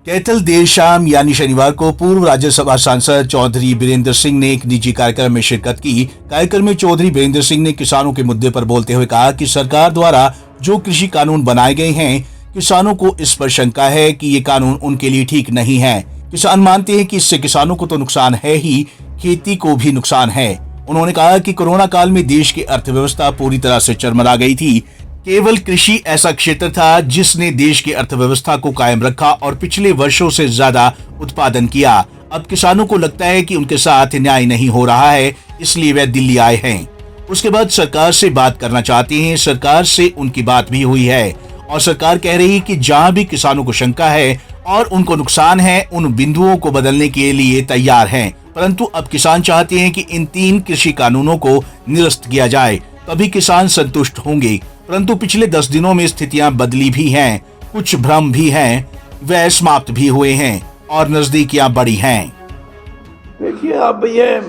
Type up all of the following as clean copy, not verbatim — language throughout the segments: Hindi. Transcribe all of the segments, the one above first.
कैथल देर शाम यानी शनिवार को पूर्व राज्यसभा सांसद चौधरी बीरेंद्र सिंह ने एक निजी कार्यक्रम में शिरकत की। कार्यक्रम में चौधरी बीरेंद्र सिंह ने किसानों के मुद्दे पर बोलते हुए कहा कि सरकार द्वारा जो कृषि कानून बनाए गए हैं, किसानों को इस पर शंका है कि ये कानून उनके लिए ठीक नहीं है। किसान मानते हैं कि इससे किसानों को तो नुकसान है ही, खेती को भी नुकसान है। उन्होंने कहा कि कोरोना काल में देश की अर्थव्यवस्था पूरी तरह से चरमरा गई थी। केवल कृषि ऐसा क्षेत्र था जिसने देश की अर्थव्यवस्था को कायम रखा और पिछले वर्षों से ज्यादा उत्पादन किया। अब किसानों को लगता है कि उनके साथ न्याय नहीं हो रहा है, इसलिए वे दिल्ली आए हैं। उसके बाद सरकार से बात करना चाहते हैं। सरकार से उनकी बात भी हुई है और सरकार कह रही है कि जहां भी किसानों को शंका है और उनको नुकसान है, उन बिंदुओं को बदलने के लिए तैयार हैं। परंतु अब किसान चाहते हैं कि इन 3 कृषि कानूनों को निरस्त किया जाए, तभी किसान संतुष्ट होंगे। परंतु पिछले 10 दिनों में स्थितियां बदली भी हैं, कुछ भ्रम भी हैं, वह समाप्त भी हुए हैं और नजदीकियां बढ़ी हैं। देखिए, अब ये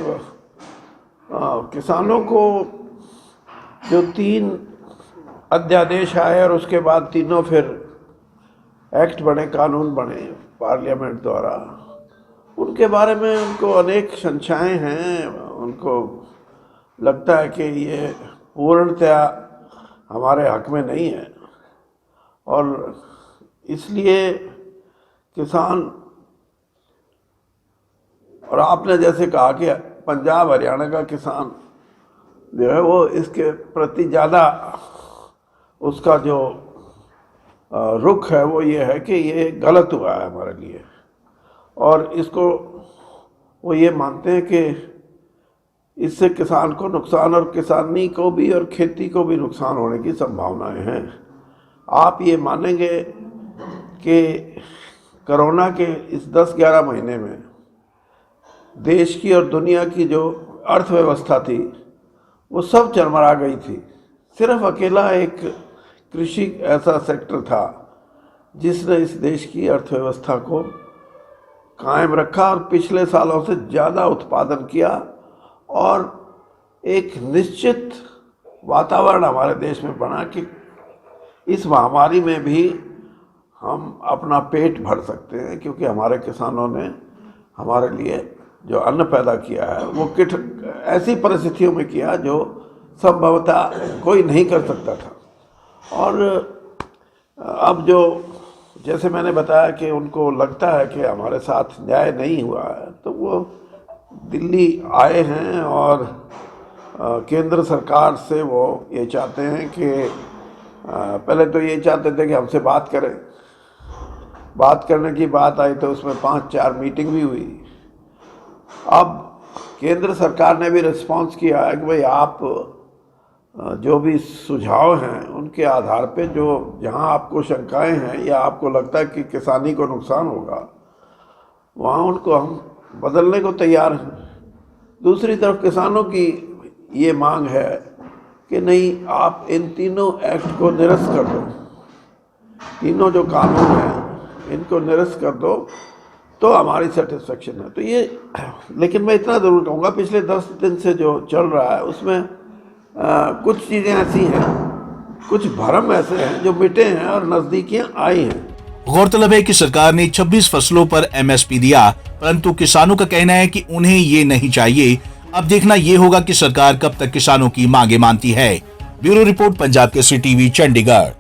किसानों को जो 3 अध्यादेश आए और उसके बाद तीनों फिर एक्ट बने, कानून बने पार्लियामेंट द्वारा, उनके बारे में उनको अनेक शंकाएं हैं। उनको लगता है कि ये पूर्णतया हमारे हक में नहीं है और इसलिए किसान, और आपने जैसे कहा कि पंजाब हरियाणा का किसान जो है वो इसके प्रति ज़्यादा उसका जो रुख है वो ये है कि ये गलत हुआ है हमारे लिए, और इसको वो ये मानते हैं कि इससे किसान को नुकसान और किसानी को भी और खेती को भी नुकसान होने की संभावनाएं हैं। आप ये मानेंगे कि कोरोना के इस 10-11 महीने में देश की और दुनिया की जो अर्थव्यवस्था थी वो सब चरमरा गई थी। सिर्फ अकेला एक कृषि ऐसा सेक्टर था जिसने इस देश की अर्थव्यवस्था को कायम रखा और पिछले सालों से ज़्यादा उत्पादन किया और एक निश्चित वातावरण हमारे देश में बना कि इस महामारी में भी हम अपना पेट भर सकते हैं, क्योंकि हमारे किसानों ने हमारे लिए जो अन्न पैदा किया है वो ऐसी परिस्थितियों में किया जो संभवतः कोई नहीं कर सकता था। और अब जो जैसे मैंने बताया कि उनको लगता है कि हमारे साथ न्याय नहीं हुआ है, तो वो दिल्ली आए हैं और केंद्र सरकार से वो ये चाहते हैं कि पहले तो ये चाहते थे कि हमसे बात करें। बात करने की बात आई तो उसमें 5-4 मीटिंग भी हुई। अब केंद्र सरकार ने भी रिस्पॉन्स किया है कि भाई आप जो भी सुझाव हैं उनके आधार पे जो जहां आपको शंकाएं हैं या आपको लगता है कि किसानी को नुकसान होगा, वहां उनको हम बदलने को तैयार हैं। दूसरी तरफ किसानों की ये मांग है कि नहीं, आप इन तीनों एक्ट को निरस्त कर दो, तीनों जो कानून हैं इनको निरस्त कर दो तो हमारी सेटिस्फेक्शन है। तो ये, लेकिन मैं इतना ज़रूर कहूँगा, पिछले 10 दिन से जो चल रहा है उसमें कुछ चीज़ें ऐसी हैं, कुछ भ्रम ऐसे हैं जो मिटे हैं और नजदीकियां आई हैं। गौरतलब है कि सरकार ने 26 फसलों पर MSP दिया, परंतु किसानों का कहना है कि उन्हें ये नहीं चाहिए। अब देखना ये होगा कि सरकार कब तक किसानों की मांगे मानती है। Bureau report, Punjab Kesari TV, Chandigarh.